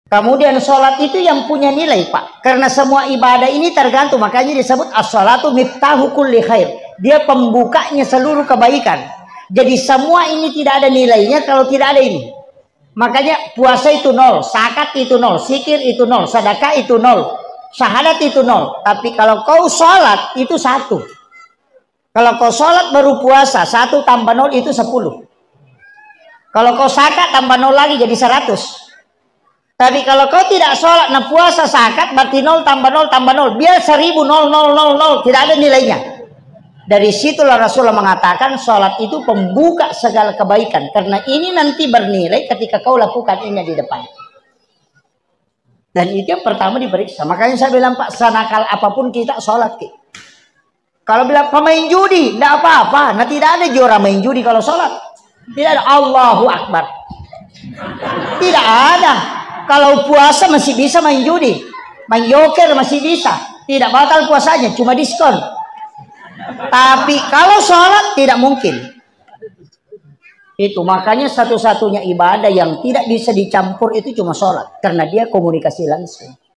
Kemudian sholat itu yang punya nilai, Pak. Karena semua ibadah ini tergantung. Makanya disebut as-sholatu miftahu kulli khair. Dia pembukanya seluruh kebaikan. Jadi semua ini tidak ada nilainya kalau tidak ada ini. Makanya puasa itu nol, zakat itu nol, zikir itu nol, sedekah itu nol, syahadat itu nol. Tapi kalau kau sholat itu satu. Kalau kau sholat baru puasa, 1 tambah 0 itu 10. Kalau kau zakat tambah 0 lagi jadi 100. Tapi kalau kau tidak sholat, nah puasa zakat berarti 0 tambah 0 tambah 0. Biar 1000 0 0 0 0. Tidak ada nilainya. Dari situlah Rasulullah mengatakan sholat itu pembuka segala kebaikan. Karena ini nanti bernilai ketika kau lakukan ini di depan. Dan itu yang pertama diperiksa. Makanya saya bilang, Pak, senakal apapun kita sholat. Kalau bilang pemain judi, tidak apa-apa. Nah tidak ada juara main judi kalau sholat. Tidak ada. Allahu Akbar. Tidak ada. Kalau puasa masih bisa main judi, main joker masih bisa, tidak batal puasanya, cuma diskon. Tapi kalau sholat tidak mungkin. Itu makanya satu-satunya ibadah yang tidak bisa dicampur itu cuma sholat, karena dia komunikasi langsung.